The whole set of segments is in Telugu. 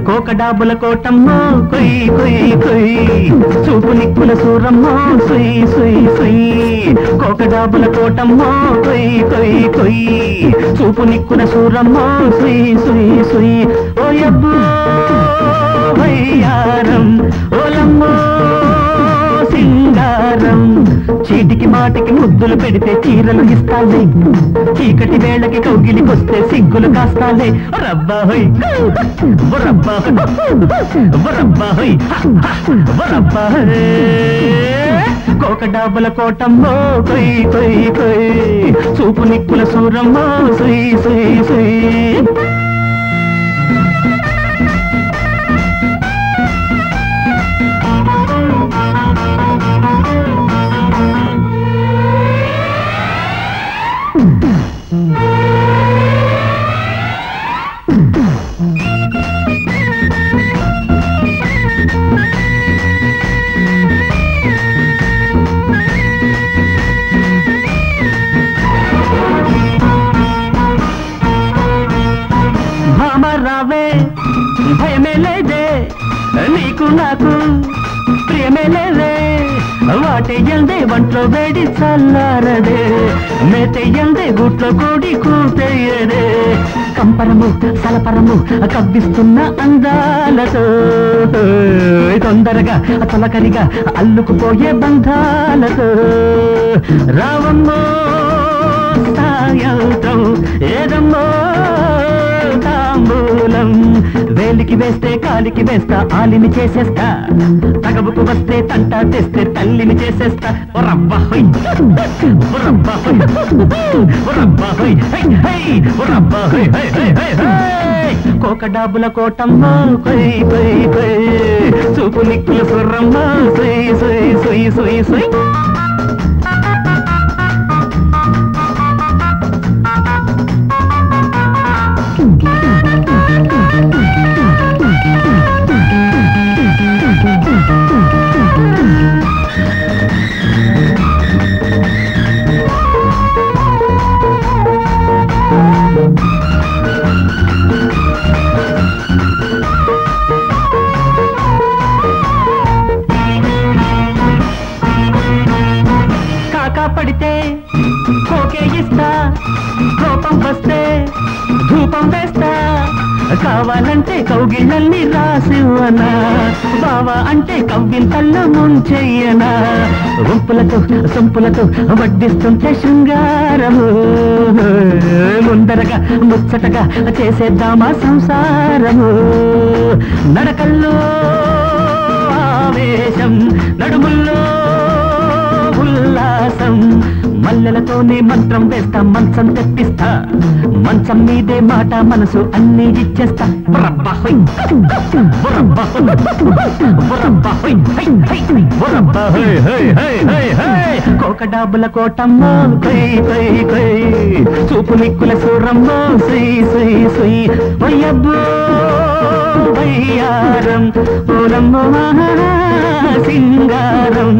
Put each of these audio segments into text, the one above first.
కోకడాబుల కోటమ్మో కొయ్ కొయ్ కొయ్ చూపు నిక్కుల సూరమ్మో సుయ్ సుయ్ సుయ్ కోకడాబుల కోటమ్మో కొయ్ కొయ్ కొయ్ చూపు నిక్కుల సూరమ్మో సుయ్ సుయ్ సుయ్ ఓయబ్బో వయ్యారం ఓలమ్మో సింగారం చీటికి మాటికి ముద్దులు పెడితే చీరలు ఇస్తాలే చీకటి వేళకి కౌగిలికొస్తే సిగ్గులు కాస్తాలే రబ్బా హోయ్ రబ్బా రబ్బా హోయ్ రబ్బా కోకడాబుల కోటమ్మో కొయ్ కొయ్ కొయ్ చూపు నిక్కుల సూరమ్మో సుయ్ సుయ్ సుయ్ రావే భయమే లేదే నీకు నాకు ప్రియమే లేదే వాటెయ్యందే వంట్లో వేడి చల్లారదే మేతెయ్యందే గుట్లో కోడి కూతెయ్యదే కంపరము సలపరము కవ్విస్తున్న అందాలతో తొందరగా తొలకరిగా అల్లుకుపోయే బంధాలతో రావమ్మో సాయంత్రం ఏదమ్మో తాంబూలం వేలికి వేస్తే కాలికి వేస్తా ఆలిని చేసేస్తా తగవుకు వస్తే తంటా తెస్తే తల్లిని చేసేస్తా రబ్బా హోయ్ రబ్బా హోయ్ రబ్బా హోయ్ రబ్బా హోయ్ కోకడాబుల కోటమ్మో కొయ్ కొయ్ కొయ్ చూపు నిక్కుల సుర్రమ్మో సొయ్ సొయ్ సొయ్ సొయ్ సొయ్ పడితే కోకే ఇస్తా కోపం వస్తే ధూపం వేస్తా కావాలంటే కౌగిళ్ళల్ని రాసివ్వనా బావా అంటే కవ్వింతల్లో ముంచెయ్యనా వంపులతో సొంపులతో వడ్డిస్తుంటే శృంగారము ముందరగా ముచ్చటగా చేసేద్దామా సంసారము నడకల్లో ఆవేశం నడుముల్లో ఉల్లాసం మల్లెలతోనే మంత్రం వేస్తా మంచం తెప్పిస్తా మంచం మీదే మాట మనసు అన్ని ఇచ్చేస్తా రబ్బా హోయ్ రబ్బా రబ్బా హోయ్ రబ్బా హోయ్ కోకడాబుల కోటమ్మో కొయ్ కొయ్ కొయ్ చూపు నిక్కుల సూరమ్మో సుయ్ సుయ్ సుయ్ వయ్యబ్బో వయ్యారం ఓలమ్మో సింగారం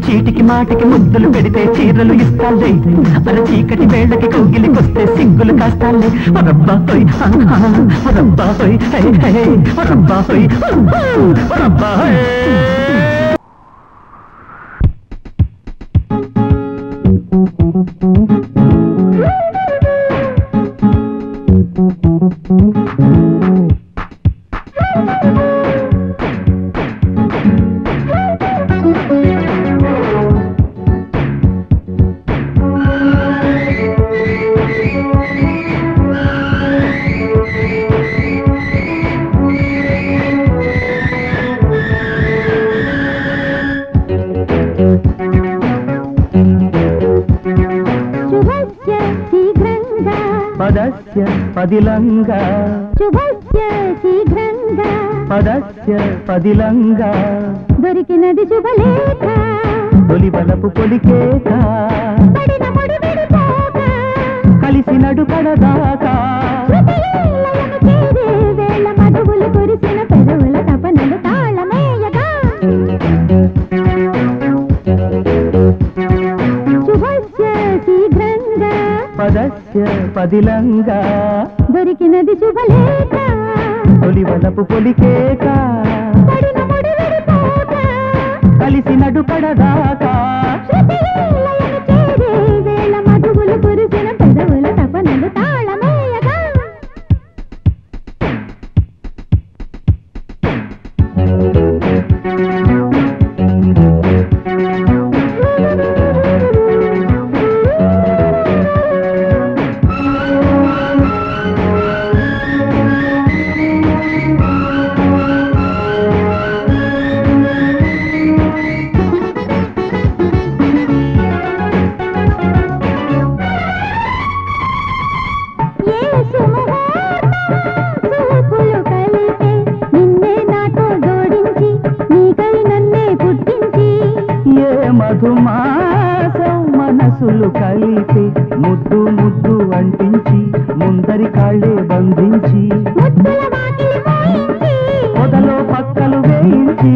చీటికి మాటికి ముద్దులు పెడితే చీరలు ఇస్తాలే అర చీకటి వేళకి కౌగిలికొస్తే సిగ్గులు కాస్తాలే రబ్బా హోయ్ రబ్బా హోయ్ రబ్బా హోయ్ రబ్బా హోయ్ పదస్య పదిలంగా శుభస్య శీఘ్రంగా పదస్య పదిలంగా దొరికినది శుభలేఖ తొలి వలపు పొలికేక కలిసి నడుకడదాకా మధువులు కురిసిన పెదవుల తపనలు తాళమేయగా శుభస్య శీఘ్రంగా పదస్య పదిలంగా దొరికినది శుభలేఖ తొలి వలపు పొలికేక కలిసి నడుకడదాకా వేళ మధువులు కురిసిన పెదవుల తపనలు తాళమేయగా మధుమాసం మనసులు కలిపి ముద్దు ముద్దు అంటించి ముందరి కాళ్ళే బంధించి పొదలో పక్కలు వేయించి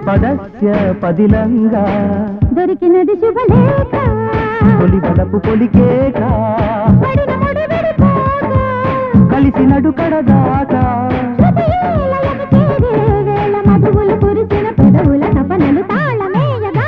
పదస్య పదిలంగా దొరికినది శుభలేఖ తొలి వలపు పొలికేక కలిసి నడుకడదాకా వేళ మధువులు కురిసిన పెదవుల తపనలు తాళమేయగా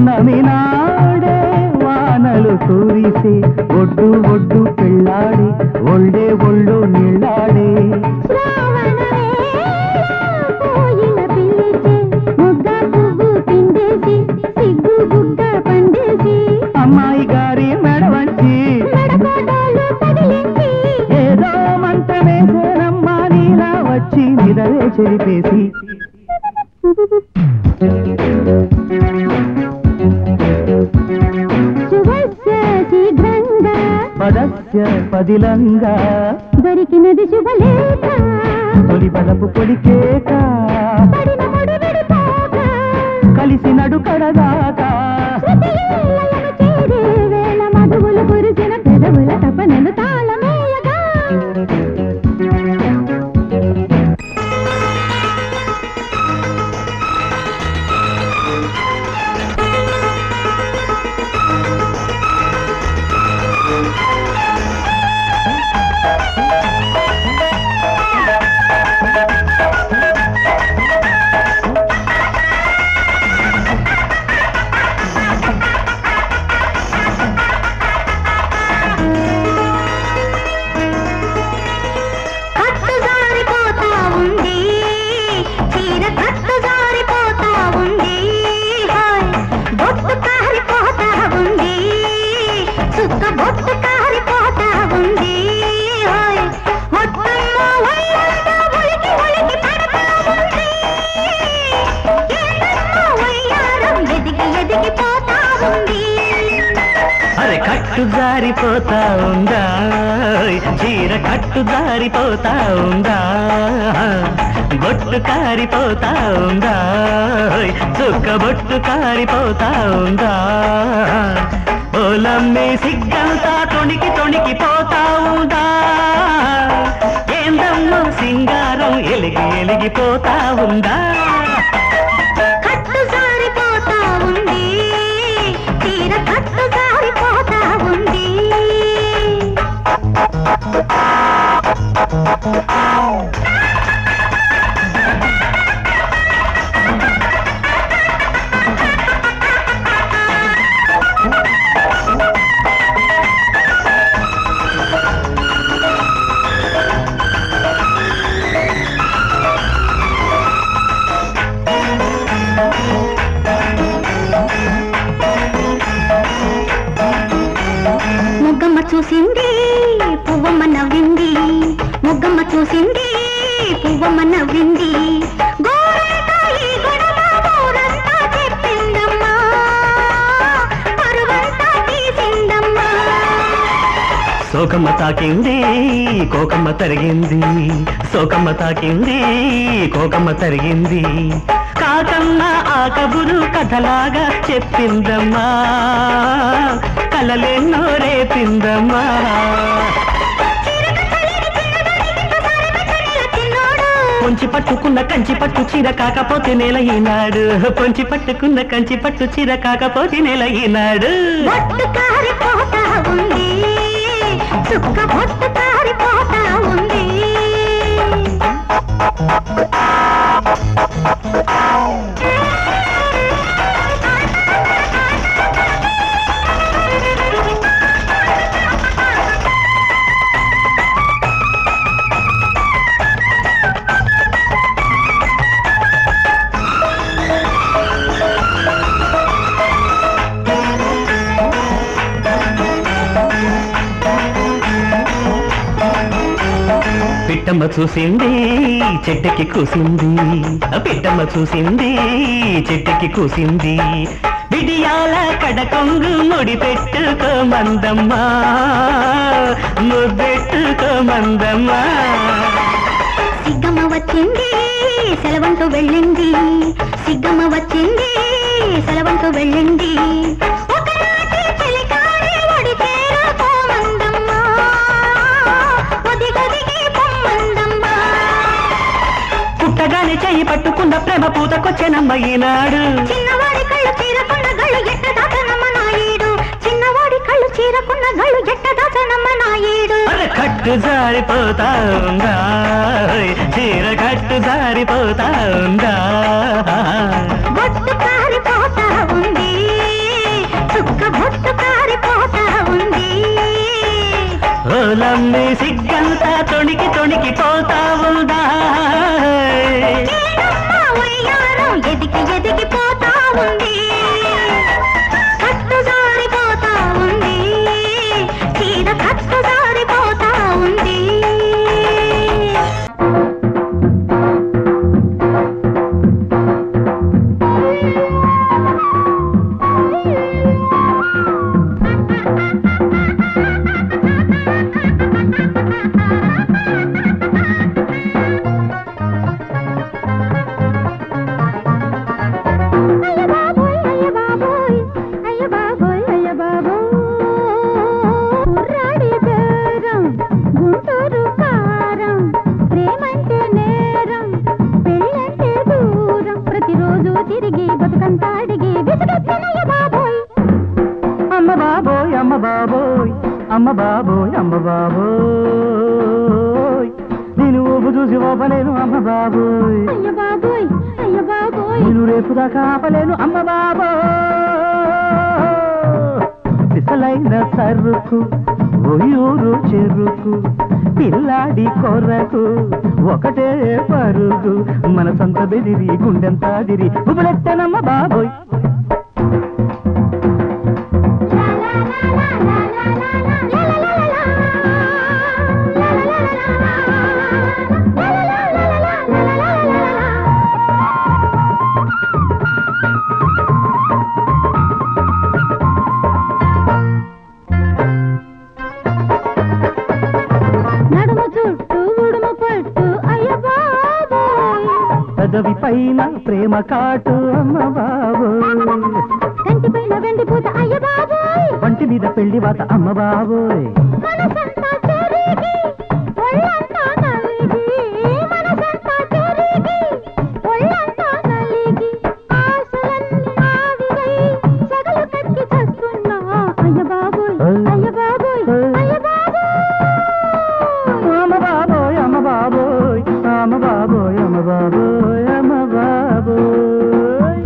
పున్నమినాడే వానలు కురిసే ఒడ్డు ఒడ్డు పెళ్ళాడి ఒళ్ళే ఒళ్ళు నీళ్ళాడే అమ్మాయి గారి మెడవంచి ఏదో మంటమేసేనమ్మా నీలా వచ్చి నిదరే చెరిపేసి పదస్య పదిలంగా దొరికినది శుభలేఖ తొలి వలపు పొలికేక కలిసి నడుకడదాకా వేళ మధువులు కురిసిన పెదవుల తపనలు తాళమేయగా అరే కట్టు జారిపోతా ఉందా చీర కట్టు జారిపోతా ఉందా బొట్టు కారిపోతా ఉందా చుక్క బొట్టు కారిపోతా ఉందా ఓలమ్మే సిగ్గంతా తొణికి తొణికిపోతా ఉందా ఏందమ్మా సింగారం ఎలిగి ఎలిగిపోతా ఉందా కట్టు జారిపోతా ఉంది చీర కట్టు జారిపోతా ఉంది నవ్వింది గోరంతా ఈ గొడవ ఊరంతా చెప్పిందమ్మా పరువంతా తీసిందమ్మా సోకమ్మ తాకింది కోకమ్మ తరిగింది సోకమ్మ తాకింది కోకమ్మ తరిగింది కాకమ్మ ఆ కబురు కథలాగా చెప్పిందమ్మా కలలెన్నో రేపిందమ్మా పొంచి పట్టుకున్న కంచి పట్టు చీర కాకపోతే నెల ఈనాడు పొంచి పట్టుకున్న కంచి పట్టు చీర కాకపోతే నెల ఈనాడు బొట్టు కారిపోతా ఉంది చుక్క బొట్టు కారిపోతా ఉంది పిట్టమ్మ చూసింది చెట్టుకి కూసింది పిట్టమ్మ చూసింది చెట్టుకి కూసింది బిడియాల కడకొంగు ముడి పెట్టుకోమందమ్మా ముద్దెట్టుకోమందమ్మా సిగ్గమ్మ వచ్చింది సెలవంటూ వెళ్ళింది సిగ్గమ్మ వచ్చింది సెలవంటూ వెళ్ళింది ఒకనాటి చెలికాడి ఒడి చేరుకోమందమ్మా ఒదిగొదిగి పొమ్మందమ్మా పుట్టగానే చెయ్యి పట్టుకున్న ప్రేమ పూతకొచ్చేనమ్మ ఈనాడు చిన్నవాడి కళ్ళు చీరకున్న గళ్ళు ఎట్ట దాచనమ్మ నాయుడు చిన్నవాడి కళ్ళు చీరకున్న గళ్ళు ఎట్ట దాచనమ్మ నాయుడు కట్టు జారిపోతా ఉందా చీర కట్టు జారిపోతా ఉందా బొట్టు కారిపోతా ఉంది చుక్క బొట్టు కారిపోతా ఉంది ఓలమ్మి సిగ్గంతా తొణికి తొణికి పోతా ఉందా ఏనమ్మా వయ్యారం ఎదిగి ఎదిగి పోతా ఉంది కట్టు జారిపోతా ఉంది చీర కట్టు జారిపోతా ఉంది అమ్మ బాబోయ్ అమ్మ బాబోయ్ నేను ఊపు చూసి ఓపలేను అమ్మ బాబోయ్ అయ్య బాబోయ్ అయ్య బాబోయ్ నేను రేపు దాకా ఆపలేను అమ్మ బాబోయ్ సిసలైన సరుకు ఒయూరు చెరుకు పిల్లాడి కొరకు ఒకటే పరుగు మన సొంత బెదిరి గుండెంతా దిరి ఉబులెత్తనమ్మ బాబోయ్ పెదవి పైన ప్రేమ కాటు అమ్మ బాబోయ్ కంటి పైన వెండిపూత అయ్య బాబోయ్ వంటి మీద పెళ్లి వాత అమ్మ బాబోయ్ మనసంతా చెరిగి ఒళ్ళంతా నలిగి మనసంతా చెరిగి ఒళ్ళంతా నలిగి ఆశలన్నీ ఆవిరై సగలు కక్కి చస్తున్నా అయ్య బాబోయ్ అయ్య బాబోయ్ అయ్య బాబోయ్ అమ్మ బాబోయ్ అమ్మ బాబోయ్ అమ్మ బాబోయ్ అమ్మ బాబోయ్ అమ్మ బాబోయ్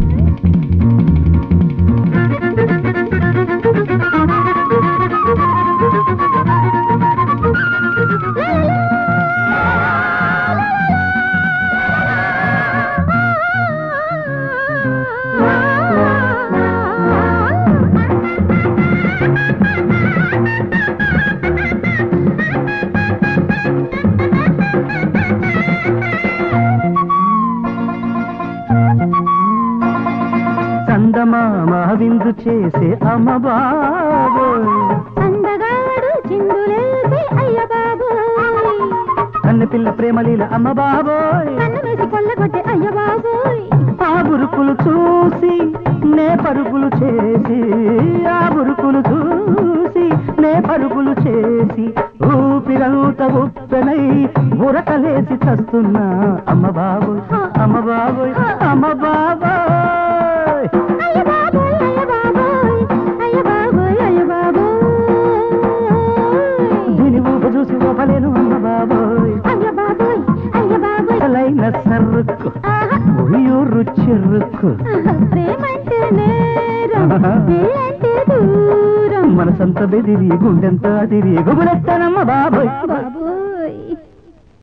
విందు చేసే అమ్మ బాబోయ్ అందగాడు చిందులేసి అయ్య బాబోయ్ కన్నె పిల్ల ప్రేమలీల అమ్మ బాబోయ్ కన్ను వేసి కొల్లగొట్టే అయ్య బాబోయ్ ఆ బురుకులు చూసి నే పరుగులు చేసి ఆ బురుకులు చూసి నే పరుగులు చేసి ఊపిరంత ఉప్పెనై ఉరకలేసి చస్తున్నా అమ్మ బాబోయ్ అమ్మ బాబోయ్ అమ్మ బాబోయ్ అయ్య బాబోయ్ అయ్య బాబోయ్ అయ్య బాబోయ్ అయ్య బాబోయ్ దీని ఊప చూసి ఊపలేను అమ్మ బాబోయ్ అయ్య బాబోయ్ అయ్య బాబోయ్ లైన సర్రుకు ఉయ్యూరు చెరుకు ప్రేమంటే నేరం పెళ్ళంటే దూరం మనసంత బెదిరి గుండెంత అదిరి గుబులెత్తనమ్మ బాబోయ్